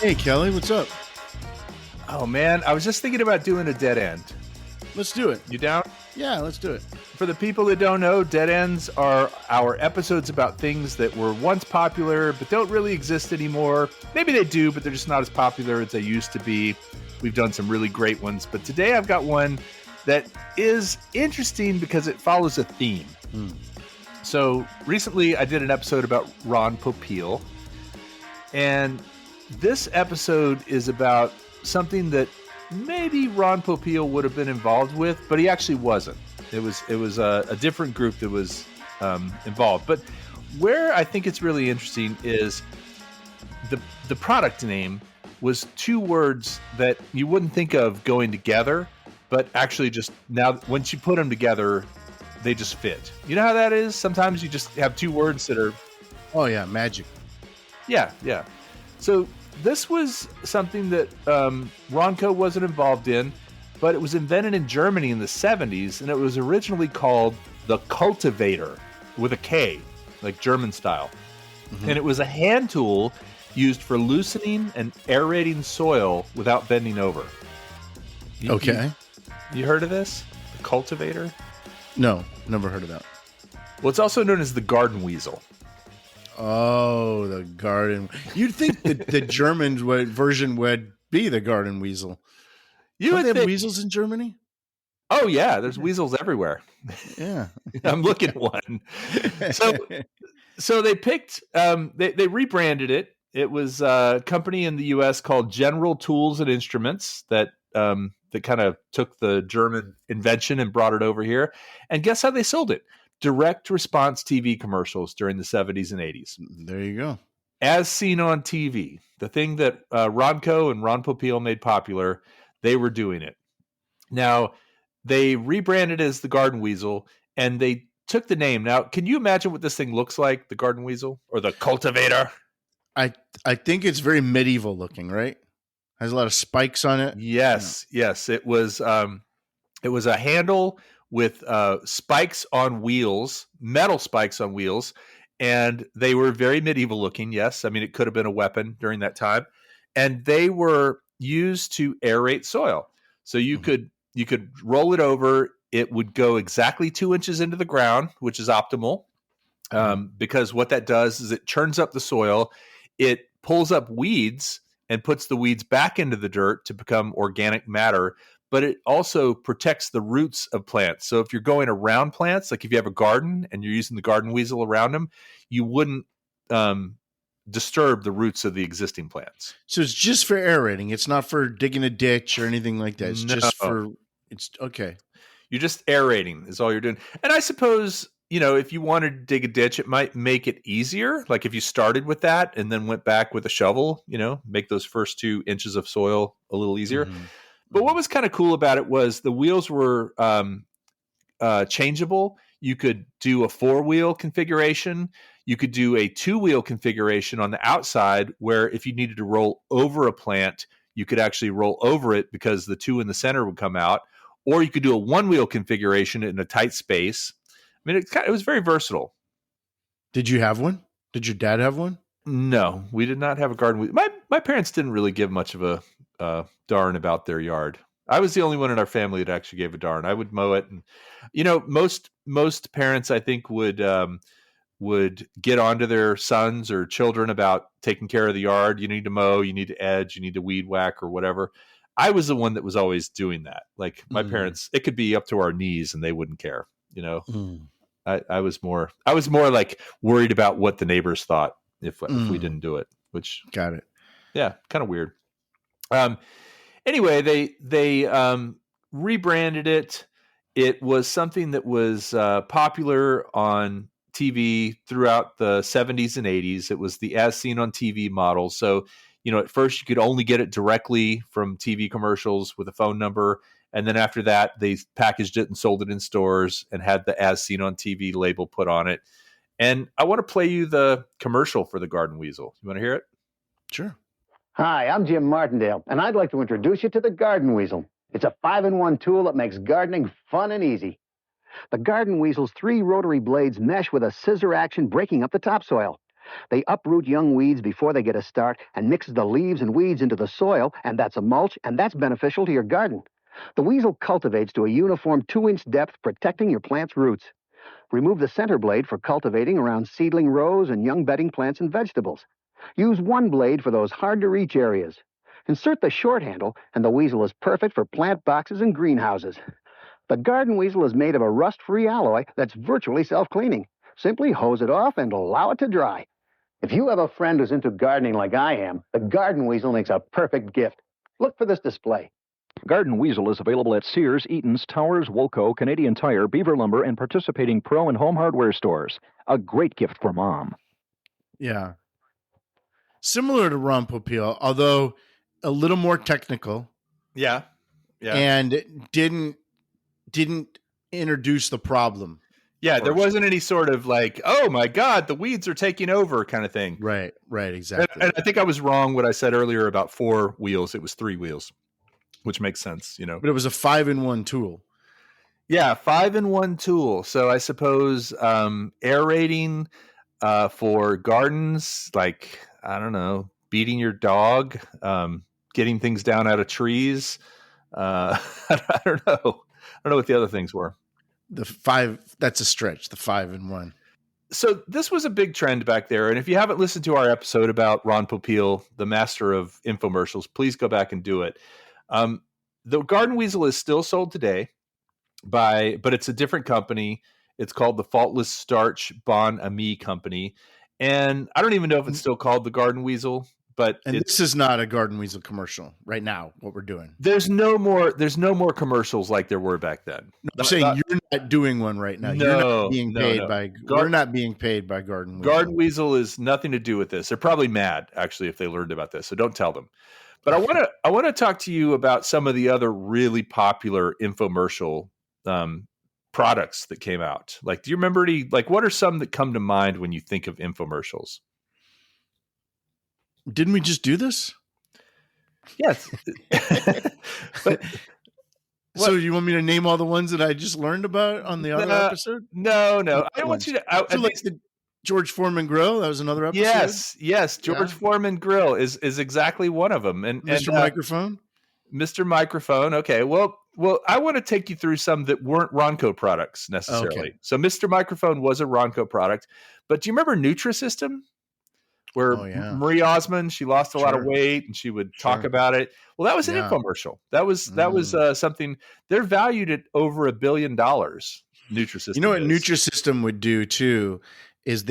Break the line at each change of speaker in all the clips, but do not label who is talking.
Hey, Kelly, what's up?
Oh, man. I was just thinking about doing a dead end.
Let's do it.
You down?
Yeah, let's do it.
For the people that don't know, dead ends are our episodes about things that were once popular but don't really exist anymore. Maybe they do, but they're just not as popular as they used to be. We've done some really great ones, but today I've got one that is interesting because it follows a theme. So recently I did an episode about Ron Popeil, and this episode is about something that maybe Ron Popeil would have been involved with, but he actually wasn't. It was a different group that was involved. But where I think it's really interesting is the product name was two words that you wouldn't think of going together, but actually just now once you put them together, they just fit. You know how that is? Sometimes you just have two words that are...
Oh, yeah, magic.
Yeah. So this was something that Ronco wasn't involved in, but it was invented in Germany in the 70s, and it was originally called the cultivator with a K, like German style. Mm-hmm. And it was a hand tool used for loosening and aerating soil without bending over. You heard of this? The cultivator?
No, never heard of that.
Well, it's also known as the Garden Weasel.
Oh, the garden. You'd think that the German version would be the Garden Weasel.
You would
they have
think...
weasels in Germany?
Oh, yeah. There's weasels everywhere.
Yeah.
I'm looking at one. So they picked, they rebranded it. It was a company in the U.S. called General Tools and Instruments that kind of took the German invention and brought it over here. And guess how they sold it? Direct response TV commercials during the 70s and 80s.
There you go.
As seen on TV, the thing that Ronco and Ron Popeil made popular, they were doing it. Now, they rebranded as the Garden Weasel, and they took the name. Now, can you imagine what this thing looks like, the Garden Weasel or the cultivator?
I think it's very medieval looking, right? Has a lot of spikes on it.
Yes. It was a handle with spikes on wheels, metal spikes on wheels, and they were very medieval looking. Yes, I mean it could have been a weapon during that time, and they were used to aerate soil. So you could roll it over. It would go exactly 2 inches into the ground, which is optimal, because what that does is it churns up the soil. It pulls up weeds and puts the weeds back into the dirt to become organic matter. But it also protects the roots of plants. So if you're going around plants, like if you have a garden and you're using the Garden Weasel around them, you wouldn't disturb the roots of the existing plants.
So it's just for aerating. It's not for digging a ditch or anything like that. It's just for, it's okay.
You're just aerating is all you're doing. And I suppose, if you wanted to dig a ditch, it might make it easier. Like if you started with that and then went back with a shovel, make those first 2 inches of soil a little easier. Mm-hmm. But what was kind of cool about it was the wheels were changeable. You could do a 4-wheel configuration. You could do a 2-wheel configuration on the outside where if you needed to roll over a plant, you could actually roll over it because the 2 in the center would come out. Or you could do a 1-wheel configuration in a tight space. I mean, it was very versatile.
Did you have one? Did your dad have one?
No, we did not have a garden. My parents didn't really give much of a darn about their yard. I was the only one in our family that actually gave a darn. I would mow it, and most parents I think would get onto their sons or children about taking care of the yard. You need to mow, you need to edge, you need to weed whack or whatever. I was the one that was always doing that. Like my parents, it could be up to our knees and they wouldn't care. I was more like worried about what the neighbors thought if we didn't do it. Which
got it.
Yeah, kind of weird. Anyway, they rebranded it. It was something that was popular on TV throughout the 70s and 80s. It was the as seen on TV model. So, at first you could only get it directly from TV commercials with a phone number. And then after that, they packaged it and sold it in stores and had the as seen on TV label put on it. And I want to play you the commercial for the Garden Weasel. You want to hear it?
Sure.
Hi, I'm Jim Martindale, and I'd like to introduce you to the Garden Weasel. It's a 5-in-1 tool that makes gardening fun and easy. The Garden Weasel's 3 rotary blades mesh with a scissor action, breaking up the topsoil. They uproot young weeds before they get a start and mix the leaves and weeds into the soil, and that's a mulch, and that's beneficial to your garden. The weasel cultivates to a uniform 2-inch depth, protecting your plant's roots. Remove the center blade for cultivating around seedling rows and young bedding plants and vegetables. Use one blade for those hard-to-reach areas. Insert the short handle, and the weasel is perfect for plant boxes and greenhouses. The Garden Weasel is made of a rust-free alloy that's virtually self-cleaning. Simply hose it off and allow it to dry. If you have a friend who's into gardening like I am, the Garden Weasel makes a perfect gift. Look for this display.
Garden Weasel is available at Sears, Eaton's, Towers, Woolco, Canadian Tire, Beaver Lumber, and participating pro and home hardware stores. A great gift for Mom.
Yeah. Similar to Rompopeel, although a little more technical.
Yeah.
And didn't introduce the problem.
Yeah,
first.
there wasn't any sort of like, oh my God, the weeds are taking over kind of thing.
Right, exactly.
And I think I was wrong what I said earlier about 4 wheels. It was 3 wheels, which makes sense, you know.
But it was a 5-in-1 tool.
Yeah, 5-in-1 tool. So I suppose aerating for gardens, like, I don't know, beating your dog, getting things down out of trees. I don't know. I don't know what the other things were.
That's a stretch, the 5-in-1.
So this was a big trend back there. And if you haven't listened to our episode about Ron Popeil, the master of infomercials, please go back and do it. The Garden Weasel is still sold today but it's a different company. It's called the Faultless Starch Bon Ami Company. And I don't even know if it's still called the Garden Weasel, but
this is not a Garden Weasel commercial right now, what we're doing.
There's no more commercials like there were back then.
I'm saying you're not doing one right now.
No,
you're not being paid by we're not being paid by Garden Weasel.
Garden Weasel is nothing to do with this. They're probably mad actually if they learned about this. So don't tell them. But I want to talk to you about some of the other really popular infomercial products that came out. Like, do you remember what are some that come to mind when you think of infomercials?
Didn't we just do this?
Yes. But
so you want me to name all the ones that I just learned about on the other episode?
No. I want you to.
The George Foreman Grill. That was another episode.
Yes. George Foreman Grill is exactly one of them. And
Mr. Microphone.
Mr. Microphone. Okay. Well, I want to take you through some that weren't Ronco products necessarily. Okay. So Mr. Microphone was a Ronco product, but do you remember Nutrisystem? Where Marie Osmond, she lost a lot of weight and she would talk about it. Well, that was an infomercial. That was something. They're valued at over $1 billion. Nutrisystem.
You know what Nutrisystem would do too is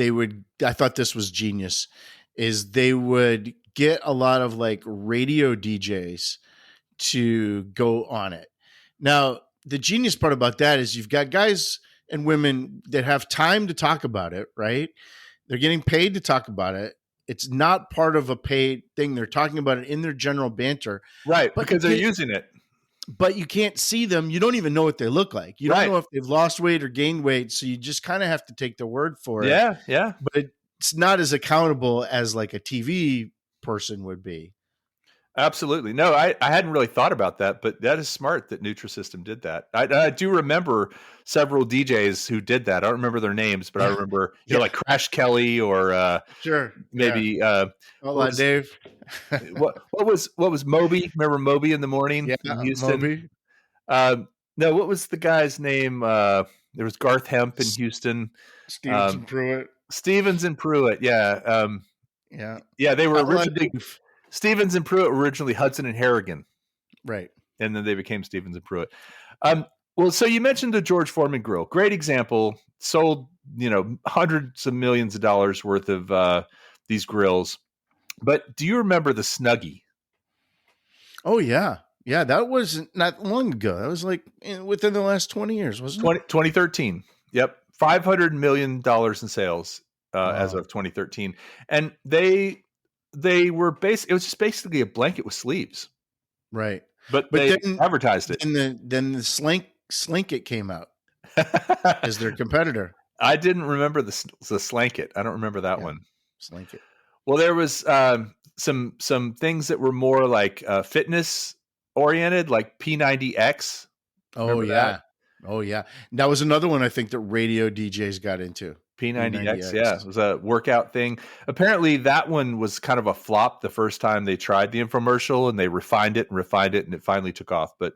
I thought this was genius. Is they would get a lot of like radio DJs to go on it. Now, the genius part about that is you've got guys and women that have time to talk about it, right? They're getting paid to talk about it. It's not part of a paid thing. They're talking about it in their general banter.
Right, because they're using it.
But you can't see them. You don't even know what they look like. You don't know if they've lost weight or gained weight. So you just kind of have to take their word for it.
Yeah.
But it's not as accountable as like a TV person would be.
Absolutely. No, I hadn't really thought about that, but that is smart that Nutrisystem did that. I do remember several DJs who did that. I don't remember their names, but I remember, like Crash Kelly or maybe
Dave.
what was Moby? Remember Moby in the morning in Houston?
Moby.
No, what was the guy's name? There was Garth Hemp in Houston. Stevens and Pruitt. Yeah. They were originally Stevens and Pruitt, originally Hudson and Harrigan.
Right.
And then they became Stevens and Pruitt. Well, so you mentioned the George Foreman Grill. Great example. Sold, hundreds of millions of dollars worth of these grills. But do you remember the Snuggie?
Oh, yeah. Yeah, that was not long ago. That was like within the last 20 years, wasn't it?
2013. Yep. $500 million in sales as of 2013. And they were it was just basically a blanket with sleeves.
Right.
But they advertised it.
And then the Slinket came out as their competitor.
I didn't remember the Slanket. I don't remember that one.
Slinket.
Well, there was some things that were more like fitness oriented, like P90X.
Oh, yeah. That? Oh, yeah. That was another one I think that radio DJs got into.
P90X, yeah, it was a workout thing. Apparently, that one was kind of a flop the first time they tried the infomercial, and they refined it, and it finally took off. But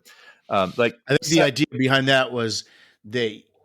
I think the idea behind that was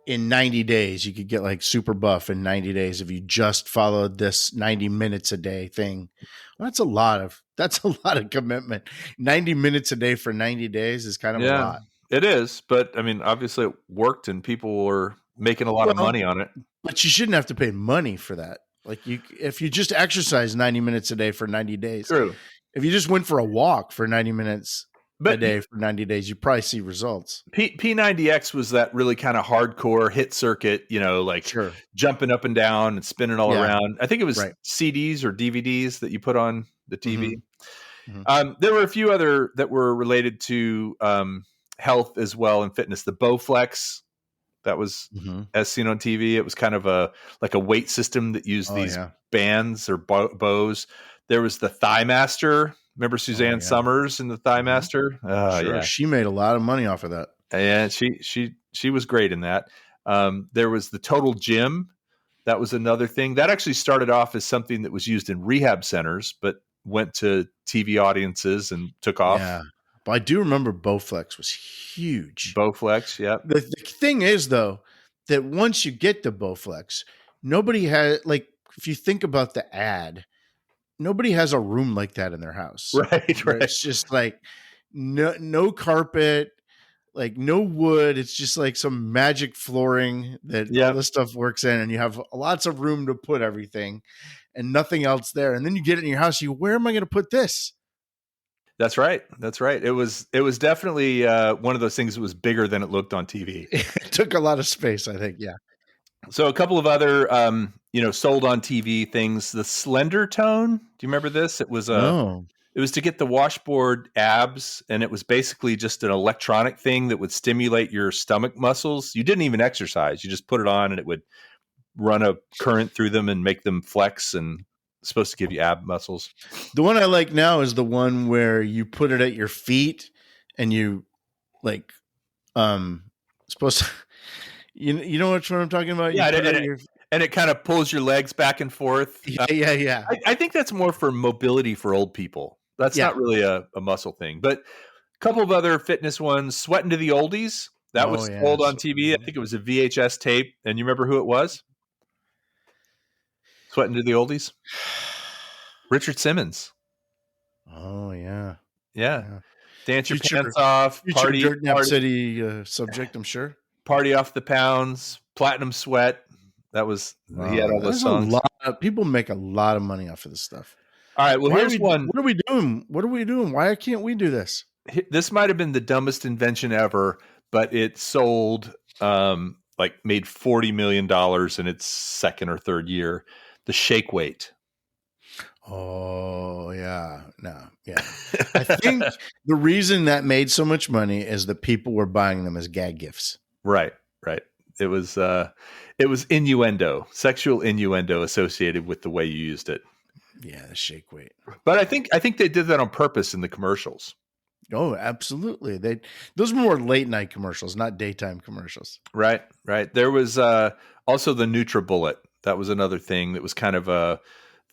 in 90 days you could get like super buff in 90 days if you just followed this 90 minutes a day thing. Well, that's a lot of commitment. 90 minutes a day for 90 days is kind of a lot.
It is, but I mean, obviously it worked and people were making a lot of money on it.
But you shouldn't have to pay money for that. Like if you just exercise 90 minutes a day for 90 days.
True.
If you just went for a walk for 90 minutes a day for 90 days, you probably see results.
P90X was that really kind of hardcore hit circuit, jumping up and down and spinning all around. I think it was CDs or DVDs that you put on the TV. Mm-hmm. There were a few other that were related to health as well and fitness. The Bowflex, that was as seen on TV. It was kind of a weight system that used these bands or bows. There was the Thigh Master. Remember Suzanne Summers in the Thigh Master?
Sure. Yeah. She made a lot of money off of that.
Yeah, she was great in that. There was the Total Gym. That was another thing. That actually started off as something that was used in rehab centers, but went to TV audiences and took off. Yeah.
But I do remember Bowflex was huge.
Bowflex, yeah.
The thing is, though, that once you get to Bowflex, nobody has, like, if you think about the ad, nobody has a room like that in their house.
Right.
It's just like no carpet, like no wood. It's just like some magic flooring that all this stuff works in, and you have lots of room to put everything and nothing else there. And then you get it in your house, where am I going to put this?
That's right. It was definitely one of those things that was bigger than it looked on TV.
It took a lot of space, I think. Yeah.
So a couple of other, sold on TV things. The Slender Tone. Do you remember this? It was It was to get the washboard abs, and it was basically just an electronic thing that would stimulate your stomach muscles. You didn't even exercise. You just put it on, and it would run a current through them and make them flex, and supposed to give you ab muscles.
The one I like now is the one where you put it at your feet and you supposed to, you know which one I'm talking about?
Yeah. And it kind of pulls your legs back and forth.
Yeah.
I think that's more for mobility for old people. That's not really a muscle thing, but a couple of other fitness ones. Sweating to the Oldies. That was sold on TV. I think it was a VHS tape. And you remember who it was? Sweating to the Oldies? Richard Simmons.
Oh, yeah.
Yeah. Dance your pants off.
Party. Dirt Nap City subject, I'm sure.
Party Off the Pounds. Platinum Sweat. That was, he had all those songs.
People make a lot of money off of this stuff.
All right. Well, here's one.
What are we doing? Why can't we do this?
This might have been the dumbest invention ever, but it sold, made $40 million in its second or third year. The Shake Weight.
Oh, yeah. No, yeah. I think the reason that made so much money is that people were buying them as gag gifts.
Right. It was innuendo, sexual innuendo associated with the way you used it.
Yeah, the Shake Weight.
But I think they did that on purpose in the commercials.
Oh, absolutely. Those were more late night commercials, not daytime commercials.
Right. There was also the NutriBullet. That was another thing that was kind of a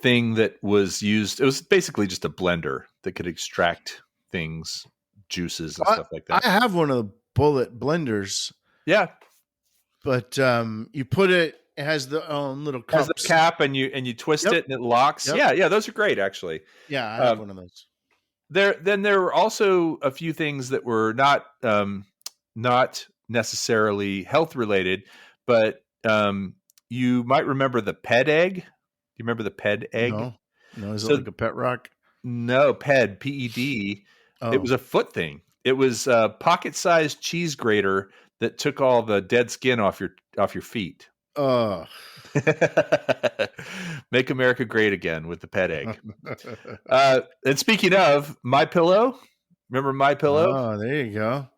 thing that was used. It was basically just a blender that could extract things, juices and stuff like that.
I have one of the bullet blenders.
Yeah.
But you put it has the own little cups.
It has the cap and you twist it and it locks. Yep. Yeah, those are great actually.
Yeah, I have one of those.
There were also a few things that were not necessarily health related, but you might remember the Ped Egg. Do you remember the Ped Egg?
No, is it like a pet rock?
No, Ped, P-E-D. Oh. It was a foot thing. It was a pocket-sized cheese grater that took all the dead skin off your feet.
Oh.
Make America great again with the Ped Egg. And speaking of MyPillow, remember MyPillow?
Oh, there you go.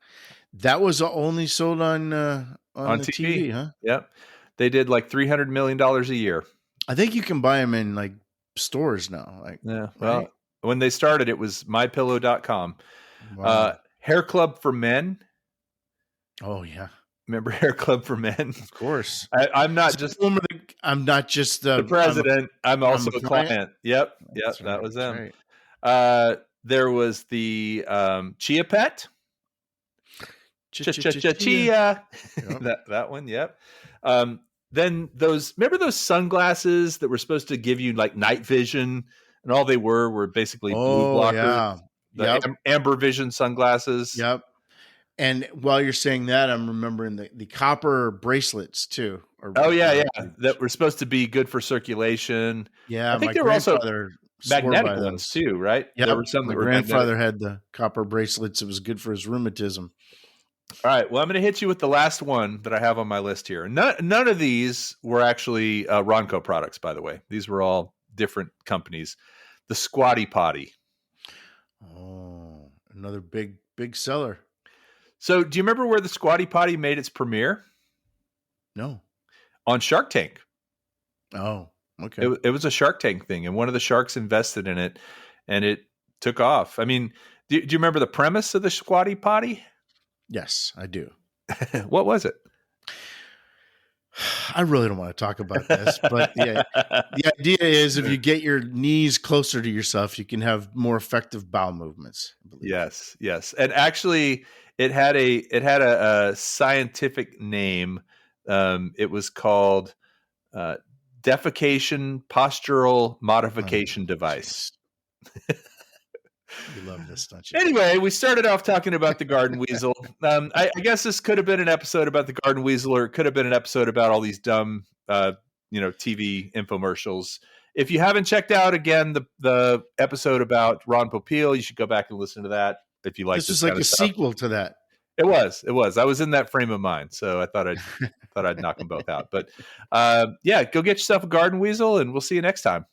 That was only sold on the TV, huh?
Yep. They did like $300 million a year.
I think you can buy them in like stores now.
Well, when they started, it was mypillow.com.
Wow.
Hair Club for Men.
Oh, yeah.
Remember Hair Club for Men?
Of course.
I'm not just
I'm not just
the president. I'm also a client. Yep.
That's
Yep. That
right,
was
that's
them.
right.
There was the Chia Pet. Chia. That one. Yep. Then remember those sunglasses that were supposed to give you like night vision, and all they were basically blue blockers.
Yeah.
The amber vision sunglasses.
Yep. And while you're saying that, I'm remembering the copper bracelets too.
That were supposed to be good for circulation.
Yeah,
I think there were also magnetic ones too, right?
Yeah,
there were some that
my
were
grandfather
magnetic.
had the copper bracelets. It was good for his rheumatism.
All right. Well, I'm going to hit you with the last one that I have on my list here. None of these were actually Ronco products, by the way. These were all different companies. The Squatty Potty.
Oh, another big seller.
So do you remember where the Squatty Potty made its premiere?
No.
On Shark Tank.
Oh, okay.
It was a Shark Tank thing, and one of the sharks invested in it, and it took off. I mean, do you remember the premise of the Squatty Potty?
Yes, I do.
What was it?
I really don't want to talk about this, but the idea is if you get your knees closer to yourself, you can have more effective bowel movements.
Yes. And actually it had a scientific name. It was called defecation postural modification device.
You love this, don't you?
Anyway, we started off talking about the Garden Weasel. I guess this could have been an episode about the Garden Weasel, or it could have been an episode about all these dumb, TV infomercials. If you haven't checked out again the episode about Ron Popeil, you should go back and listen to that. If you like,
this is like a sequel to that.
It was. I was in that frame of mind, so I thought I'd knock them both out. But go get yourself a Garden Weasel, and we'll see you next time.